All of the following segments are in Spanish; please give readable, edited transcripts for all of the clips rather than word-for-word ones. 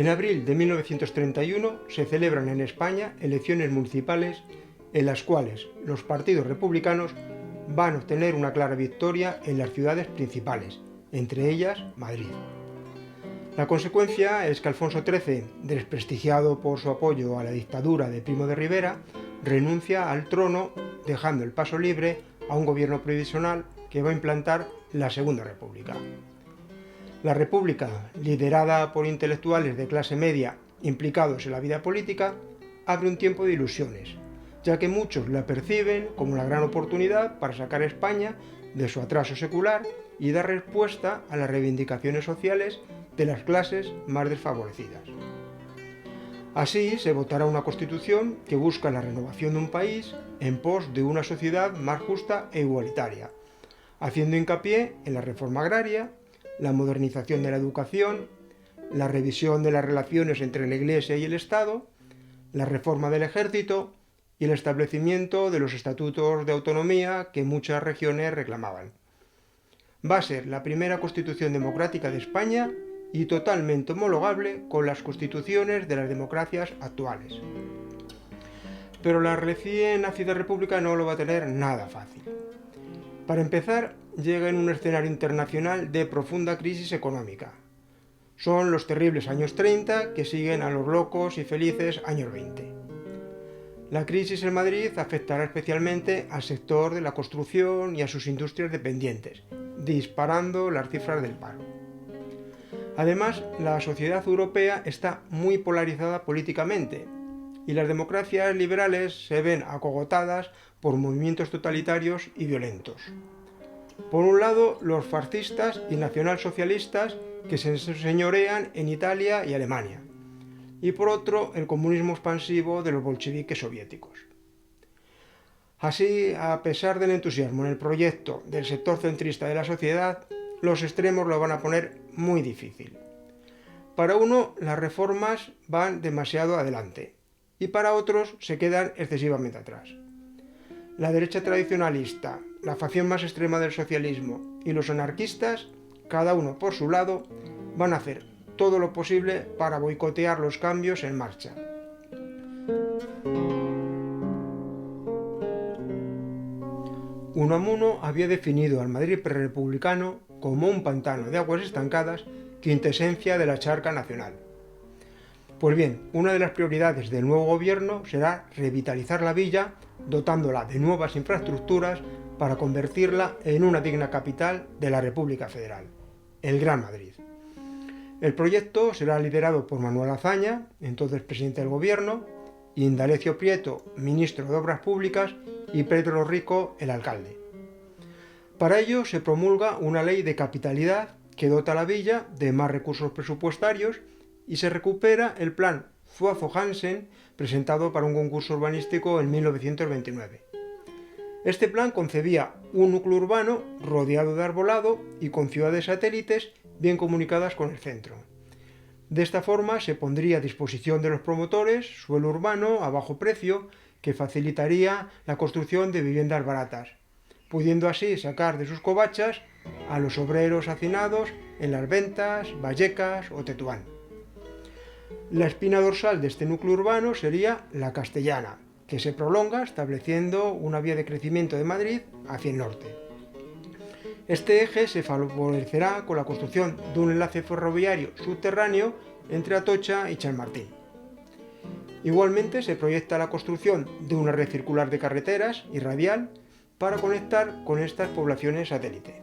En abril de 1931 se celebran en España elecciones municipales en las cuales los partidos republicanos van a obtener una clara victoria en las ciudades principales, entre ellas Madrid. La consecuencia es que Alfonso XIII, desprestigiado por su apoyo a la dictadura de Primo de Rivera, renuncia al trono, dejando el paso libre a un gobierno provisional que va a implantar la Segunda República. La República, liderada por intelectuales de clase media implicados en la vida política, abre un tiempo de ilusiones, ya que muchos la perciben como una gran oportunidad para sacar a España de su atraso secular y dar respuesta a las reivindicaciones sociales de las clases más desfavorecidas. Así se votará una Constitución que busca la renovación de un país en pos de una sociedad más justa e igualitaria, haciendo hincapié en la reforma agraria, la modernización de la educación, la revisión de las relaciones entre la Iglesia y el Estado, la reforma del ejército y el establecimiento de los estatutos de autonomía que muchas regiones reclamaban. Va a ser la primera Constitución democrática de España y totalmente homologable con las constituciones de las democracias actuales. Pero la recién nacida república no lo va a tener nada fácil. Para empezar, llega en un escenario internacional de profunda crisis económica. Son los terribles años 30 que siguen a los locos y felices años 20. La crisis en Madrid afectará especialmente al sector de la construcción y a sus industrias dependientes, disparando las cifras del paro. Además, la sociedad europea está muy polarizada políticamente y las democracias liberales se ven acogotadas por movimientos totalitarios y violentos. Por un lado, los fascistas y nacionalsocialistas que se señorean en Italia y Alemania, y por otro, el comunismo expansivo de los bolcheviques soviéticos. Así, a pesar del entusiasmo en el proyecto del sector centrista de la sociedad, los extremos lo van a poner muy difícil. Para uno, las reformas van demasiado adelante y para otros se quedan excesivamente atrás. La derecha tradicionalista, la facción más extrema del socialismo y los anarquistas, cada uno por su lado, van a hacer todo lo posible para boicotear los cambios en marcha. Unamuno había definido al Madrid prerepublicano como un pantano de aguas estancadas, quintesencia de la charca nacional. Pues bien, una de las prioridades del nuevo gobierno será revitalizar la villa, dotándola de nuevas infraestructuras para convertirla en una digna capital de la República Federal, el Gran Madrid. El proyecto será liderado por Manuel Azaña, entonces presidente del gobierno, y Indalecio Prieto, ministro de Obras Públicas, y Pedro Rico, el alcalde. Para ello se promulga una ley de capitalidad que dota a la villa de más recursos presupuestarios y se recupera el plan Zuazo-Hansen presentado para un concurso urbanístico en 1929. Este plan concebía un núcleo urbano rodeado de arbolado y con ciudades satélites bien comunicadas con el centro. De esta forma se pondría a disposición de los promotores suelo urbano a bajo precio que facilitaría la construcción de viviendas baratas, pudiendo así sacar de sus covachas a los obreros hacinados en Las Ventas, Vallecas o Tetuán. La espina dorsal de este núcleo urbano sería la Castellana, que se prolonga estableciendo una vía de crecimiento de Madrid hacia el norte. Este eje se favorecerá con la construcción de un enlace ferroviario subterráneo entre Atocha y Chamartín. Igualmente se proyecta la construcción de una red circular de carreteras y radial para conectar con estas poblaciones satélite.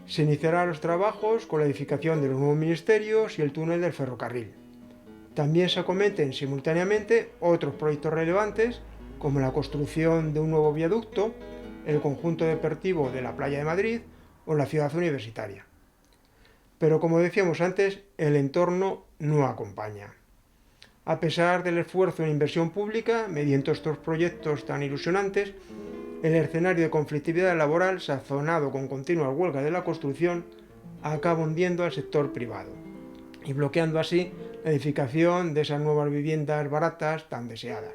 Se iniciarán los trabajos con la edificación de los nuevos ministerios y el túnel del ferrocarril. También se acometen simultáneamente otros proyectos relevantes como la construcción de un nuevo viaducto, el conjunto deportivo de la Playa de Madrid o la ciudad universitaria. Pero como decíamos antes, el entorno no acompaña. A pesar del esfuerzo en inversión pública, mediante estos proyectos tan ilusionantes, el escenario de conflictividad laboral, sazonado con continuas huelgas de la construcción, acaba hundiendo al sector privado y bloqueando así la edificación de esas nuevas viviendas baratas tan deseadas.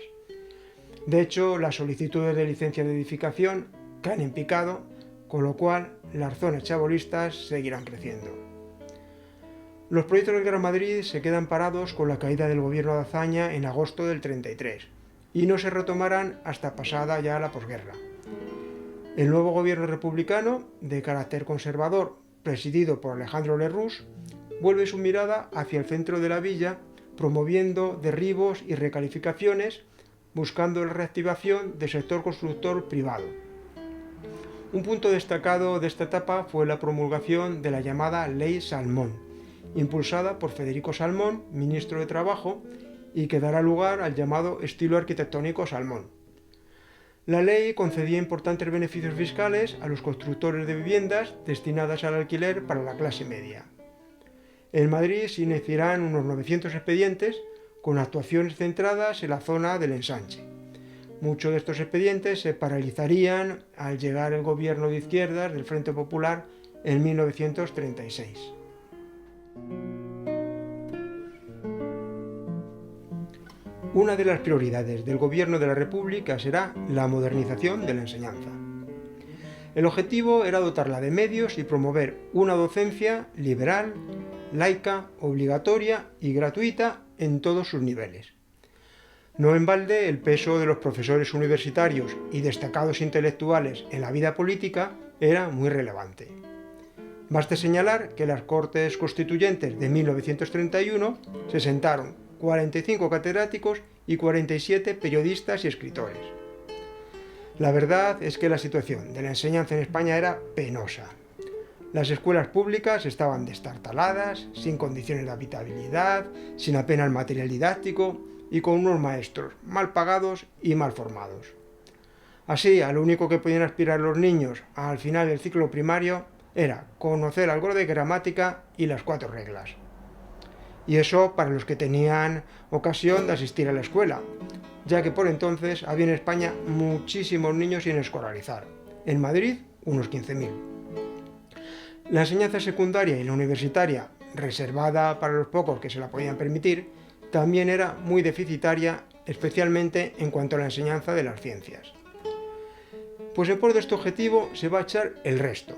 De hecho, las solicitudes de licencia de edificación caen en picado, con lo cual las zonas chabolistas seguirán creciendo. Los proyectos del Gran Madrid se quedan parados con la caída del gobierno de Azaña en agosto del 33 y no se retomarán hasta pasada ya la posguerra. El nuevo gobierno republicano, de carácter conservador, presidido por Alejandro Lerroux, vuelve su mirada hacia el centro de la villa, promoviendo derribos y recalificaciones, buscando la reactivación del sector constructor privado. Un punto destacado de esta etapa fue la promulgación de la llamada Ley Salmón, impulsada por Federico Salmón, ministro de Trabajo, y que dará lugar al llamado estilo arquitectónico Salmón. La ley concedía importantes beneficios fiscales a los constructores de viviendas destinadas al alquiler para la clase media. En Madrid se iniciarán unos 900 expedientes con actuaciones centradas en la zona del ensanche. Muchos de estos expedientes se paralizarían al llegar el gobierno de izquierdas del Frente Popular en 1936. Una de las prioridades del Gobierno de la República será la modernización de la enseñanza. El objetivo era dotarla de medios y promover una docencia liberal, laica, obligatoria y gratuita en todos sus niveles. No en balde, el peso de los profesores universitarios y destacados intelectuales en la vida política era muy relevante. Baste señalar que en las Cortes Constituyentes de 1931 se sentaron 45 catedráticos y 47 periodistas y escritores. La verdad es que la situación de la enseñanza en España era penosa. Las escuelas públicas estaban destartaladas, sin condiciones de habitabilidad, sin apenas material didáctico y con unos maestros mal pagados y mal formados. Así, a lo único que podían aspirar los niños al final del ciclo primario era conocer algo de gramática y las 4 reglas. Y eso para los que tenían ocasión de asistir a la escuela, ya que por entonces había en España muchísimos niños sin escolarizar. En Madrid, unos 15.000. La enseñanza secundaria y la universitaria, reservada para los pocos que se la podían permitir, también era muy deficitaria, especialmente en cuanto a la enseñanza de las ciencias. Pues en pos de este objetivo se va a echar el resto.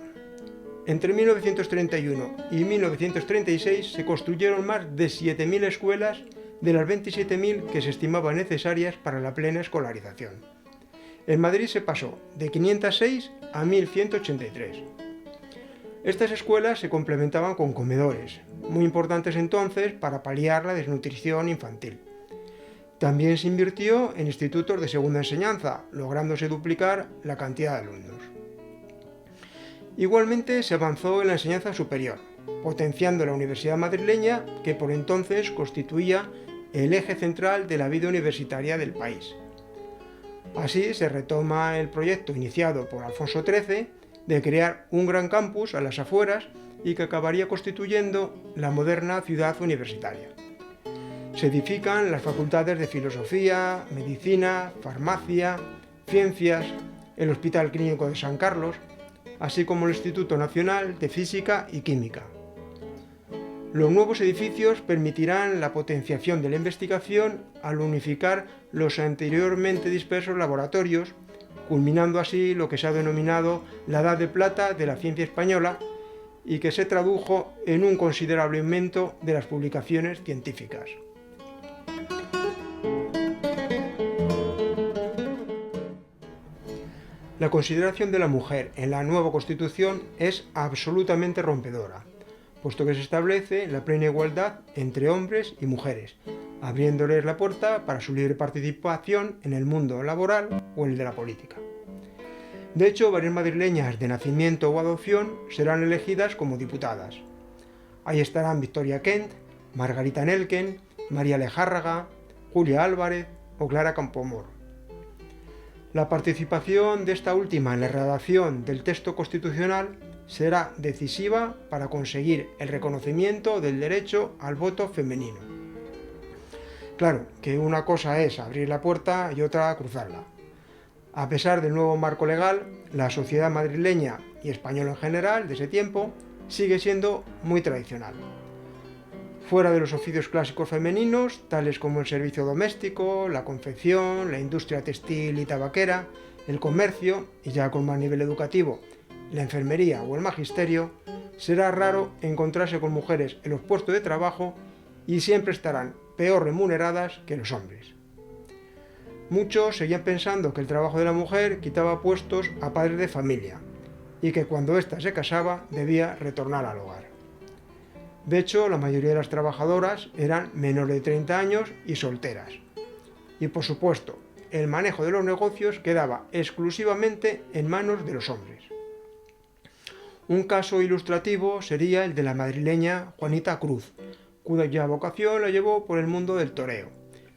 Entre 1931 y 1936 se construyeron más de 7.000 escuelas de las 27.000 que se estimaban necesarias para la plena escolarización. En Madrid se pasó de 506 a 1.183. Estas escuelas se complementaban con comedores, muy importantes entonces para paliar la desnutrición infantil. También se invirtió en institutos de segunda enseñanza, lográndose duplicar la cantidad de alumnos. Igualmente se avanzó en la enseñanza superior, potenciando la Universidad madrileña, que por entonces constituía el eje central de la vida universitaria del país. Así se retoma el proyecto iniciado por Alfonso XIII de crear un gran campus a las afueras y que acabaría constituyendo la moderna ciudad universitaria. Se edifican las facultades de Filosofía, Medicina, Farmacia, Ciencias, el Hospital Clínico de San Carlos, así como el Instituto Nacional de Física y Química. Los nuevos edificios permitirán la potenciación de la investigación al unificar los anteriormente dispersos laboratorios, culminando así lo que se ha denominado la Edad de Plata de la ciencia española y que se tradujo en un considerable aumento de las publicaciones científicas. La consideración de la mujer en la nueva Constitución es absolutamente rompedora, puesto que se establece la plena igualdad entre hombres y mujeres, abriéndoles la puerta para su libre participación en el mundo laboral o en el de la política. De hecho, varias madrileñas de nacimiento o adopción serán elegidas como diputadas. Ahí estarán Victoria Kent, Margarita Nelken, María Lejárraga, Julia Álvarez o Clara Campoamor. La participación de esta última en la redacción del texto constitucional será decisiva para conseguir el reconocimiento del derecho al voto femenino. Claro, que una cosa es abrir la puerta y otra cruzarla. A pesar del nuevo marco legal, la sociedad madrileña y española en general de ese tiempo sigue siendo muy tradicional. Fuera de los oficios clásicos femeninos, tales como el servicio doméstico, la confección, la industria textil y tabaquera, el comercio, y ya con más nivel educativo, la enfermería o el magisterio, será raro encontrarse con mujeres en los puestos de trabajo y siempre estarán peor remuneradas que los hombres. Muchos seguían pensando que el trabajo de la mujer quitaba puestos a padres de familia y que cuando ésta se casaba debía retornar al hogar. De hecho, la mayoría de las trabajadoras eran menores de 30 años y solteras. Y por supuesto, el manejo de los negocios quedaba exclusivamente en manos de los hombres. Un caso ilustrativo sería el de la madrileña Juanita Cruz, cuya vocación la llevó por el mundo del toreo,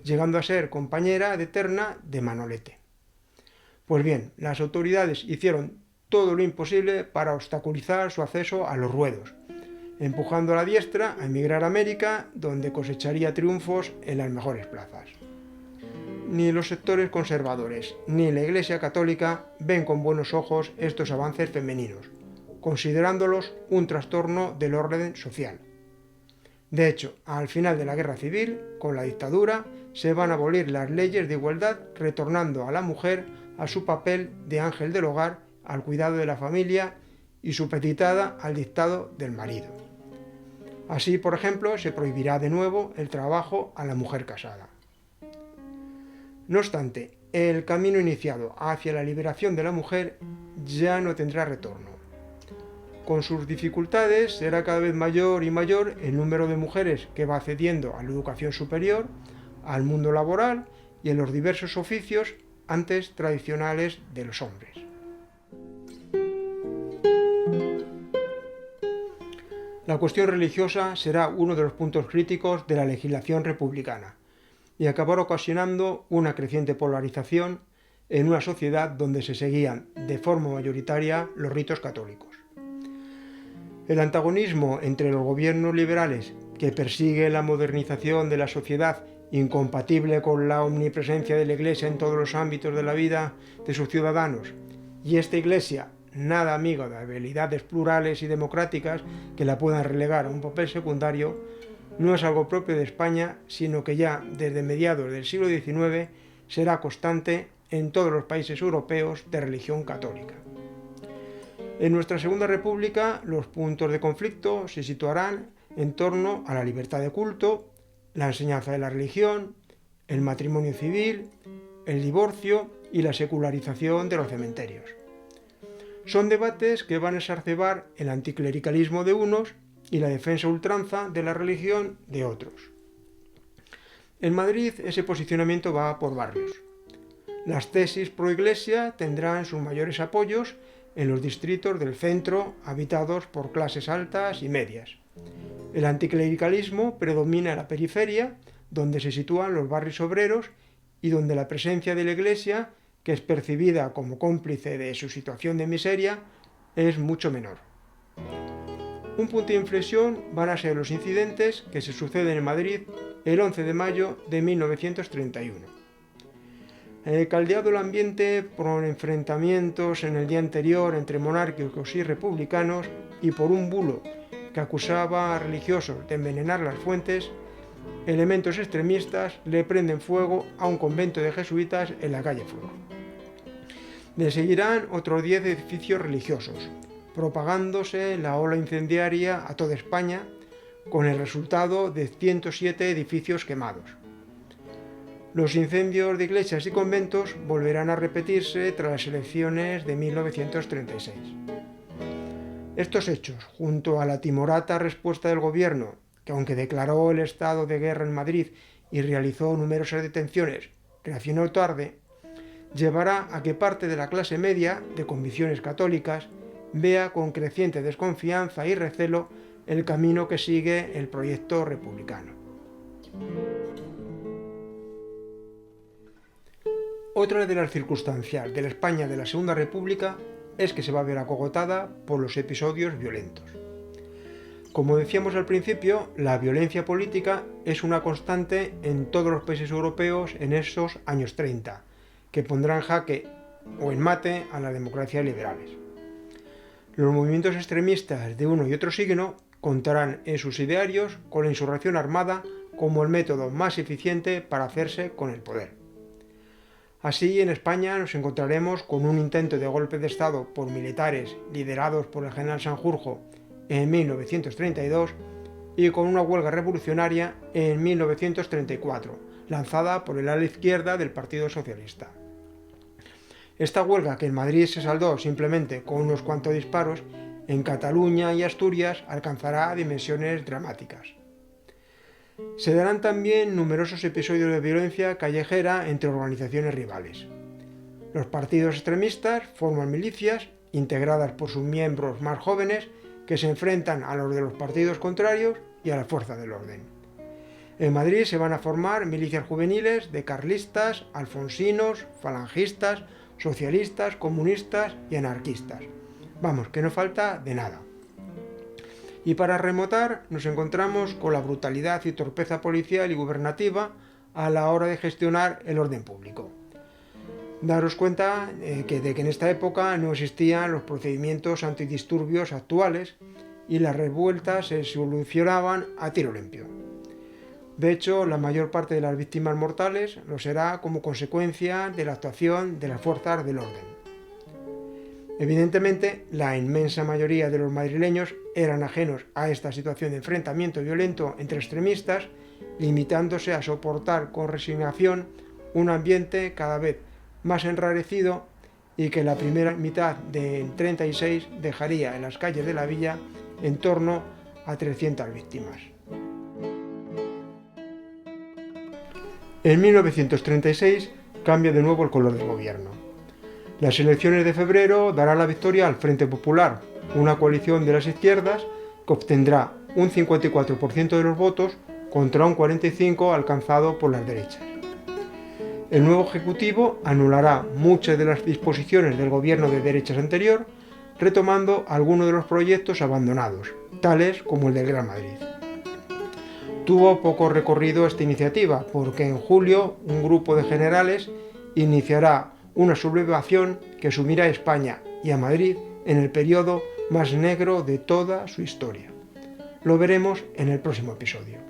llegando a ser compañera de terna de Manolete. Pues bien, las autoridades hicieron todo lo imposible para obstaculizar su acceso a los ruedos, empujando a la diestra a emigrar a América, donde cosecharía triunfos en las mejores plazas. Ni los sectores conservadores ni la Iglesia Católica ven con buenos ojos estos avances femeninos, considerándolos un trastorno del orden social. De hecho, al final de la Guerra Civil, con la dictadura, se van a abolir las leyes de igualdad, retornando a la mujer a su papel de ángel del hogar, al cuidado de la familia y supeditada al dictado del marido. Así, por ejemplo, se prohibirá de nuevo el trabajo a la mujer casada. No obstante, el camino iniciado hacia la liberación de la mujer ya no tendrá retorno. Con sus dificultades será cada vez mayor y mayor el número de mujeres que va accediendo a la educación superior, al mundo laboral y en los diversos oficios antes tradicionales de los hombres. La cuestión religiosa será uno de los puntos críticos de la legislación republicana y acabará ocasionando una creciente polarización en una sociedad donde se seguían de forma mayoritaria los ritos católicos. El antagonismo entre los gobiernos liberales, que persiguen la modernización de la sociedad incompatible con la omnipresencia de la Iglesia en todos los ámbitos de la vida de sus ciudadanos, y esta Iglesia nada amiga de habilidades plurales y democráticas que la puedan relegar a un papel secundario, no es algo propio de España, sino que ya desde mediados del siglo XIX será constante en todos los países europeos de religión católica. En nuestra Segunda República, los puntos de conflicto se situarán en torno a la libertad de culto, la enseñanza de la religión, el matrimonio civil, el divorcio y la secularización de los cementerios. Son debates que van a exacerbar el anticlericalismo de unos y la defensa a ultranza de la religión de otros. En Madrid ese posicionamiento va por barrios. Las tesis pro Iglesia tendrán sus mayores apoyos en los distritos del centro habitados por clases altas y medias. El anticlericalismo predomina en la periferia, donde se sitúan los barrios obreros y donde la presencia de la Iglesia, que es percibida como cómplice de su situación de miseria, es mucho menor. Un punto de inflexión van a ser los incidentes que se suceden en Madrid el 11 de mayo de 1931. Caldeado el ambiente por enfrentamientos en el día anterior entre monárquicos y republicanos y por un bulo que acusaba a religiosos de envenenar las fuentes, elementos extremistas le prenden fuego a un convento de jesuitas en la calle Flor. Le seguirán otros 10 edificios religiosos, propagándose la ola incendiaria a toda España, con el resultado de 107 edificios quemados. Los incendios de iglesias y conventos volverán a repetirse tras las elecciones de 1936. Estos hechos, junto a la timorata respuesta del gobierno, que aunque declaró el estado de guerra en Madrid y realizó numerosas detenciones, reaccionó tarde, llevará a que parte de la clase media, de convicciones católicas, vea con creciente desconfianza y recelo el camino que sigue el proyecto republicano. Otra de las circunstancias de la España de la Segunda República es que se va a ver acogotada por los episodios violentos. Como decíamos al principio, la violencia política es una constante en todos los países europeos en esos años 30, que pondrán en jaque o en mate a las democracias liberales. Los movimientos extremistas de uno y otro signo contarán en sus idearios con la insurrección armada como el método más eficiente para hacerse con el poder. Así, en España nos encontraremos con un intento de golpe de Estado por militares liderados por el general Sanjurjo en 1932 y con una huelga revolucionaria en 1934, lanzada por el ala izquierda del Partido Socialista. Esta huelga, que en Madrid se saldó simplemente con unos cuantos disparos, en Cataluña y Asturias alcanzará dimensiones dramáticas. Se darán también numerosos episodios de violencia callejera entre organizaciones rivales. Los partidos extremistas forman milicias, integradas por sus miembros más jóvenes, que se enfrentan a los de los partidos contrarios y a la fuerza del orden. En Madrid se van a formar milicias juveniles de carlistas, alfonsinos, falangistas, socialistas, comunistas y anarquistas. Vamos, que no falta de nada. Y para rematar, nos encontramos con la brutalidad y torpeza policial y gubernativa a la hora de gestionar el orden público. Daros cuenta de que en esta época no existían los procedimientos antidisturbios actuales y las revueltas se solucionaban a tiro limpio. De hecho, la mayor parte de las víctimas mortales lo será como consecuencia de la actuación de las fuerzas del orden. Evidentemente, la inmensa mayoría de los madrileños eran ajenos a esta situación de enfrentamiento violento entre extremistas, limitándose a soportar con resignación un ambiente cada vez más enrarecido y que la primera mitad del 36 dejaría en las calles de la villa en torno a 300 víctimas. En 1936 cambia de nuevo el color del gobierno. Las elecciones de febrero darán la victoria al Frente Popular, una coalición de las izquierdas que obtendrá un 54% de los votos contra un 45% alcanzado por las derechas. El nuevo Ejecutivo anulará muchas de las disposiciones del gobierno de derechas anterior, retomando algunos de los proyectos abandonados, tales como el del Gran Madrid. Tuvo poco recorrido esta iniciativa, porque en julio un grupo de generales iniciará una sublevación que sumirá a España y a Madrid en el periodo más negro de toda su historia. Lo veremos en el próximo episodio.